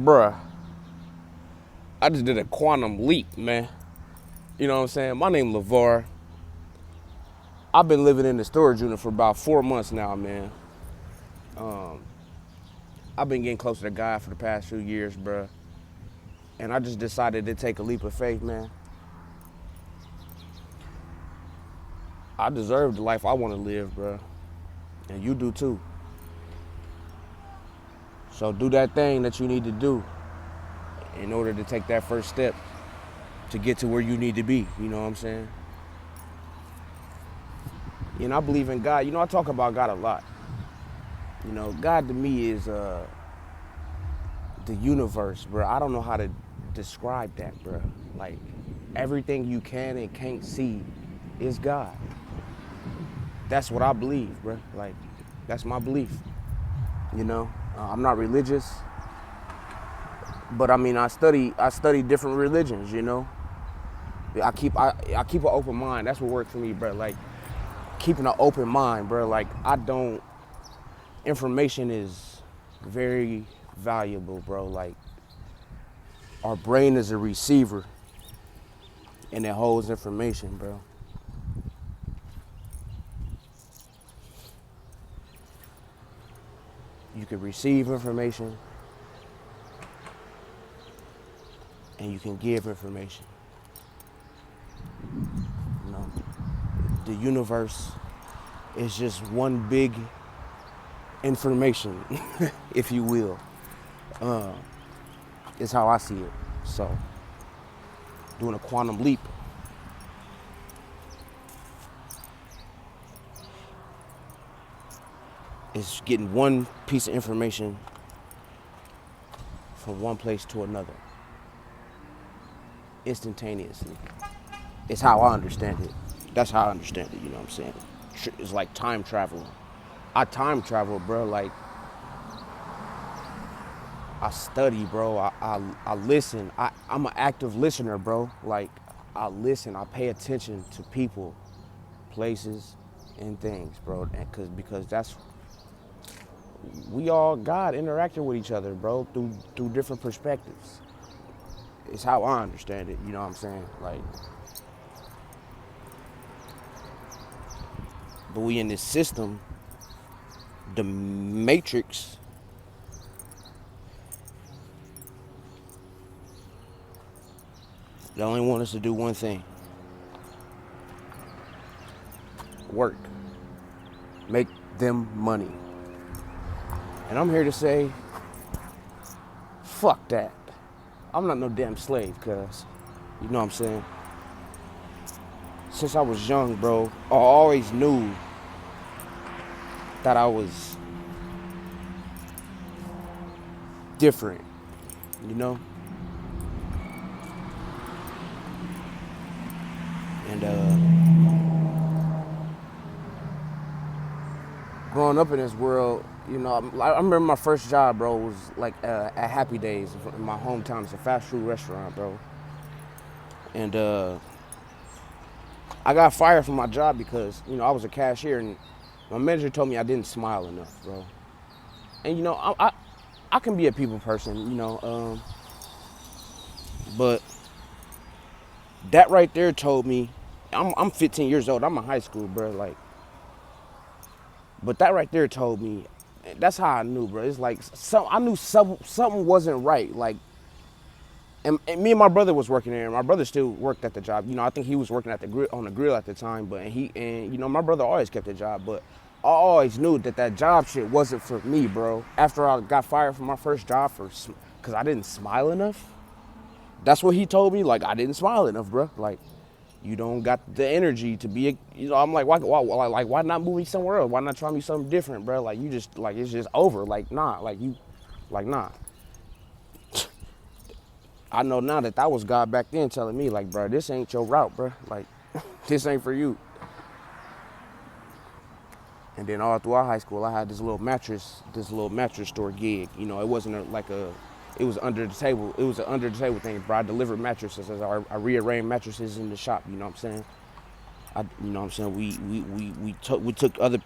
Bruh, I just did a quantum leap, man. You know what I'm saying? My name LeVar. I've been living in the storage unit for about 4 months now, man. I've been getting closer to God for the past few years, bruh. And I just decided to take a leap of faith, man. I deserve the life I want to live, bruh. And you do too. So do that thing that you need to do in order to take that first step to get to where you need to be. You know what I'm saying? And I believe in God. You know, I talk about God a lot. You know, God to me is the universe, bro. I don't know how to describe that, bro. Like, everything you can and can't see is God. That's what I believe, bro. Like, that's my belief. You know, I'm not religious, but I mean, I study different religions. You know, I keep an open mind. That's what works for me, bro. Like, keeping an open mind, bro. Like, information is very valuable, bro. Like, our brain is a receiver and it holds information, bro. You can receive information and you can give information. You know, the universe is just one big information, if you will. Is how I see it. So, doing a quantum leap is getting one piece of information from one place to another instantaneously. It's how I understand it. That's how I understand it, you know what I'm saying? It's like time travel. I time travel, bro. Like, I study, bro. I listen. I'm an active listener, bro. Like, I listen. I pay attention to people, places, and things, bro. Because that's, we all God interacting with each other, bro, through different perspectives. It's how I understand it. You know what I'm saying? Like, but we in this system, the matrix. They only want us to do one thing. Work. Make them money. And I'm here to say, fuck that. I'm not no damn slave, cuz. You know what I'm saying? Since I was young, bro, I always knew that I was different, you know? And growing up in this world, you know, I remember my first job, bro, was like at Happy Days in my hometown. It's a fast food restaurant, bro. And I got fired from my job because, you know, I was a cashier and my manager told me I didn't smile enough, bro. And, you know, I can be a people person, you know, but that right there told me, I'm 15 years old. I'm in high school, bro. Like, but that right there told me, that's how I knew, bro. It's like, I knew something wasn't right. Like, and me and my brother was working there. And my brother still worked at the job. You know, I think he was working at the on the grill at the time. But you know, my brother always kept the job. But I always knew that job shit wasn't for me, bro. After I got fired from my first job because I didn't smile enough. That's what he told me. Like, I didn't smile enough, bro. Like, you don't got the energy to be, you know, I'm like, why not move me somewhere else? Why not try me something different, bro? Like, you just, like, it's just over. Like, nah, nah. I know now that was God back then telling me, like, bro, this ain't your route, bro. Like, this ain't for you. And then all throughout high school, I had this little mattress store gig. You know, it wasn't it was under the table. It was an under the table thing, bro. I delivered mattresses. I rearranged mattresses in the shop. You know what I'm saying? You know what I'm saying?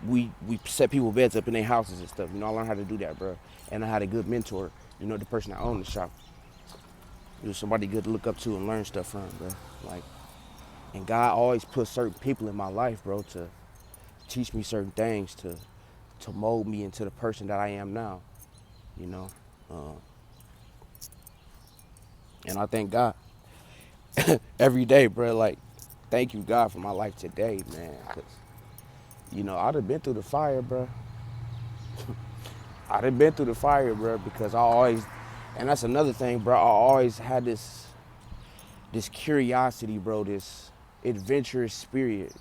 We set people beds up in their houses and stuff. You know, I learned how to do that, bro. And I had a good mentor You know, the person that owned the shop. He was somebody good to look up to and learn stuff from, bro. Like, and God always put certain people in my life, bro, to teach me certain things, to mold me into the person that I am now. You know, and I thank God every day, bro. Like, thank you, God, for my life today, man. Cause you know, I'd have been through the fire, bro. I'd have been through the fire, bro, because I always, and that's another thing, bro. I always had this curiosity, bro, this adventurous spirit,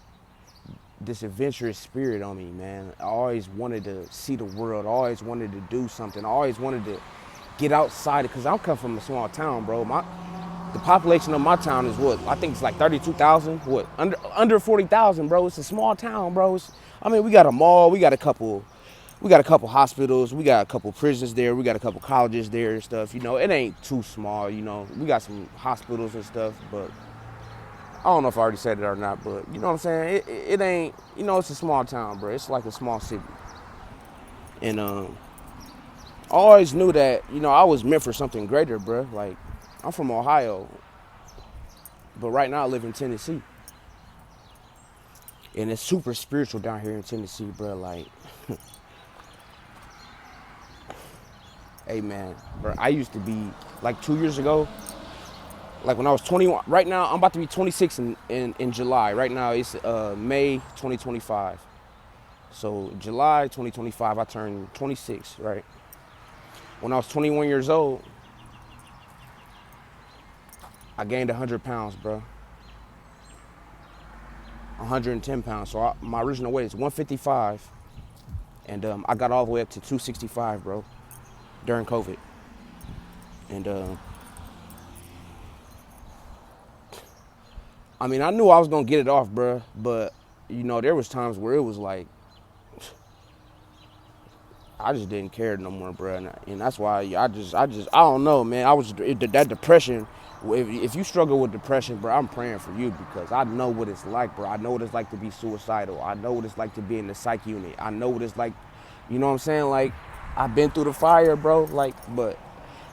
on me, man. I always wanted to see the world. I always wanted to do something. I always wanted to get outside it, because I come from a small town, bro. The population of my town is what? I think it's like 32,000. What? Under 40,000, bro. It's a small town, bro. I mean, we got a mall. We got a couple hospitals. We got a couple prisons there. We got a couple colleges there and stuff. You know, it ain't too small. You know, we got some hospitals and stuff, but I don't know if I already said it or not. But you know what I'm saying? It ain't. You know, it's a small town, bro. It's like a small city. And I always knew that, you know, I was meant for something greater, bro. Like, I'm from Ohio, but right now I live in Tennessee. And it's super spiritual down here in Tennessee, bro. Like, hey, man, bro, I used to be, like 2 years ago, like when I was 21. Right now, I'm about to be 26 in July. Right now, it's May 2025. So July 2025, I turned 26, right? When I was 21 years old, I gained 100 pounds, bro. 110 pounds. So my original weight is 155. And I got all the way up to 265, bro, during COVID. And I mean, I knew I was going to get it off, bro. But, you know, there was times where it was like, I just didn't care no more, bro. And that's why I don't know, man. That depression. If you struggle with depression, bro, I'm praying for you, because I know what it's like, bro. I know what it's like to be suicidal. I know what it's like to be in the psych unit. I know what it's like, you know what I'm saying? Like, I've been through the fire, bro. Like, but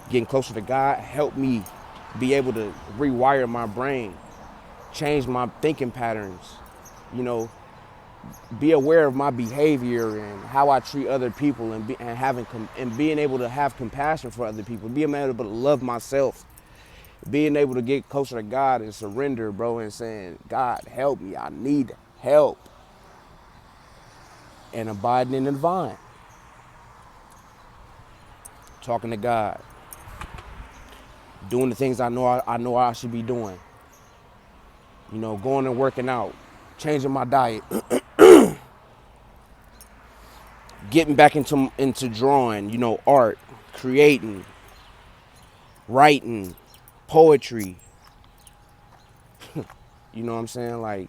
getting closer to God helped me be able to rewire my brain, change my thinking patterns, you know, be aware of my behavior and how I treat other people, and being able to have compassion for other people, being able to love myself, being able to get closer to God and surrender, bro, and saying, God, help me, I need help, and abiding in the vine, talking to God, doing the things I know I should be doing, you know, going and working out, changing my diet, getting back into drawing, you know, art, creating, writing, poetry, you know what I'm saying? Like,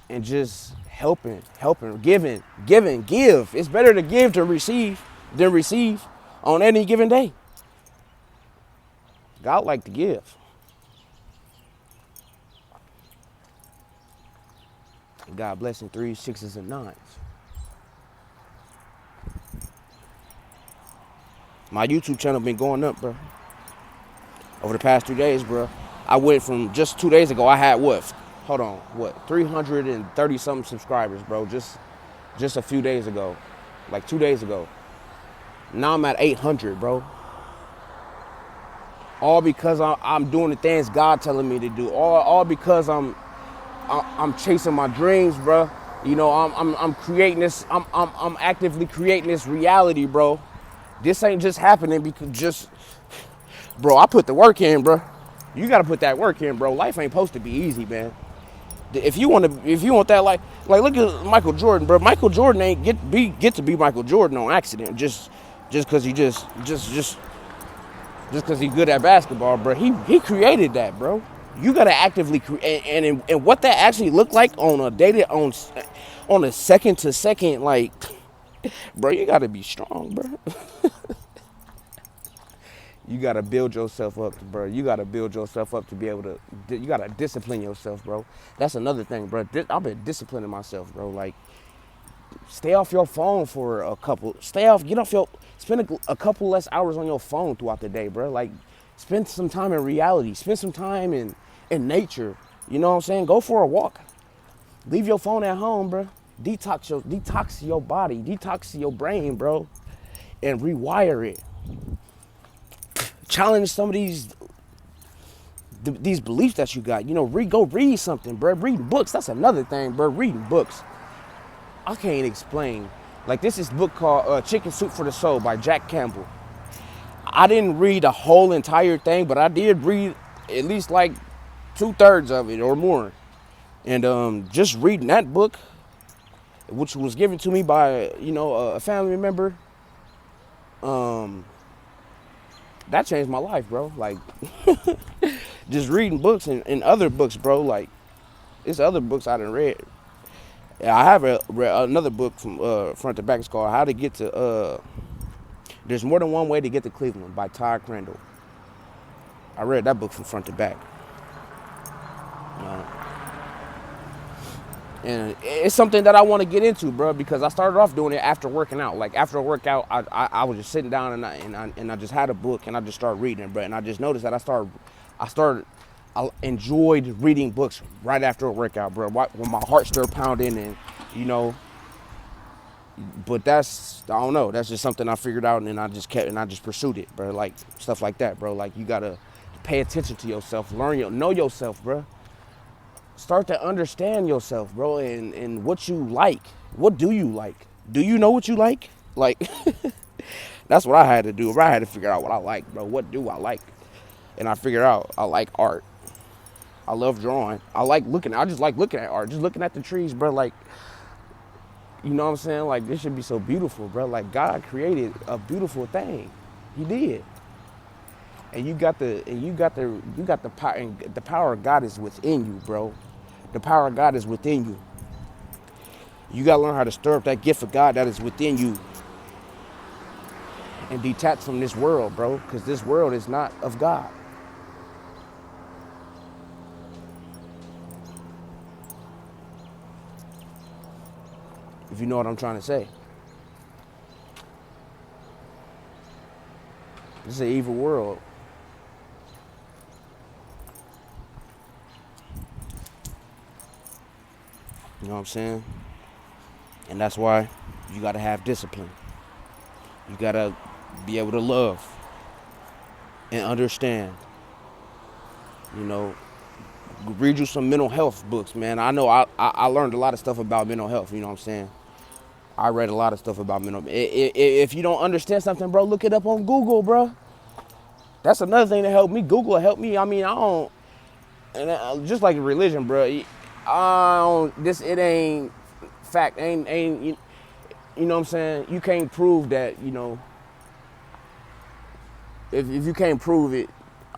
and just helping, giving, give. It's better to give than receive on any given day. God like to give. God bless in 3s, 6s, and 9s. My YouTube channel been going up, bro. Over the past 2 days, bro. I went from just 2 days ago, I had 330 something subscribers, bro. Just a few days ago, like 2 days ago. Now I'm at 800, bro. All because I'm doing the things God telling me to do. All because I'm chasing my dreams, bro. You know, I'm creating this. I'm actively creating this reality, bro. This ain't just happening because bro, I put the work in, bro. You gotta put that work in, bro. Life ain't supposed to be easy, man. If you want that, like look at Michael Jordan, bro. Michael Jordan ain't get to be Michael Jordan on accident, just because he he's good at basketball, bro. He created that, bro. You gotta actively create, and what that actually looked like on a second to second, like, bro, you gotta be strong, bro. You gotta build yourself up, bro. You gotta build yourself up to be able to. You gotta discipline yourself, bro. That's another thing, bro. I've been disciplining myself, bro. Like, Stay off your phone for spend a couple less hours on your phone throughout the day, bro. Like, spend some time in reality. Spend some time in nature. You know what I'm saying? Go for a walk. Leave your phone at home, bro. Detox your body, detox your brain, bro, and rewire it. Challenge some of these beliefs that you got. You know, go read something, bro. Reading books, that's another thing, bro. Reading books. I can't explain. Like, this is a book called Chicken Soup for the Soul by Jack Campbell. I didn't read the whole entire thing, but I did read at least like 2/3 of it or more. And just reading that book, which was given to me by, you know, a family member, that changed my life, bro. Like, just reading books and other books, bro. Like, it's other books I done read. I have read another book from front to back. It's called How to Get to There's More Than One Way to Get to Cleveland by Todd Crandall. I read that book from front to back. And it's something that I want to get into, bro, because I started off doing it after working out. Like, after a workout, I was just sitting down and I just had a book and I just started reading it, bro. And I just noticed that I enjoyed reading books right after a workout, bro. When my heart started pounding and, you know. But I don't know. That's just something I figured out, and I just pursued it, bro. Like, stuff like that, bro. Like, you gotta pay attention to yourself, know yourself, bro. Start to understand yourself, bro, and what you like. What do you like? Do you know what you like? Like, that's what I had to do. I had to figure out what I like, bro. What do I like? And I figured out I like art. I love drawing. I just like looking at art. Just looking at the trees, bro. Like, you know what I'm saying? Like, this should be so beautiful, bro. Like, God created a beautiful thing. He did. And you got the power, and the power of God is within you, bro. The power of God is within you. You got to learn how to stir up that gift of God that is within you and detach from this world, bro, because this world is not of God. If you know what I'm trying to say. This is an evil world. You know what I'm saying? And that's why you got to have discipline. You got to be able to love and understand. You know, read you some mental health books, man. I know I learned a lot of stuff about mental health, you know what I'm saying? I read a lot of stuff about mental health. If you don't understand something, bro, look it up on Google, bro. That's another thing that helped me. Google helped me. I mean, I don't, and just like religion, bro. It ain't fact. Ain't you know what I'm saying? You can't prove that, you know. If you can't prove it,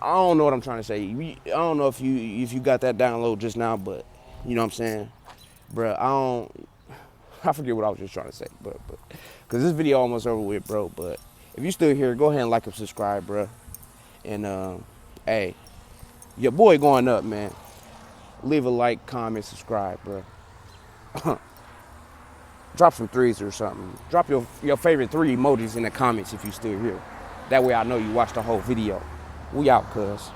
I don't know what I'm trying to say. I don't know if you got that download just now, but you know what I'm saying, bro. I forget what I was just trying to say, but because this video almost over with, bro. But if you still here, go ahead and like and subscribe, bro. And hey, your boy going up, man. Leave a like, comment, subscribe, bro. Drop some threes or something. Drop your favorite 3 emojis in the comments if you still here. That way I know you watched the whole video. We out, cuz.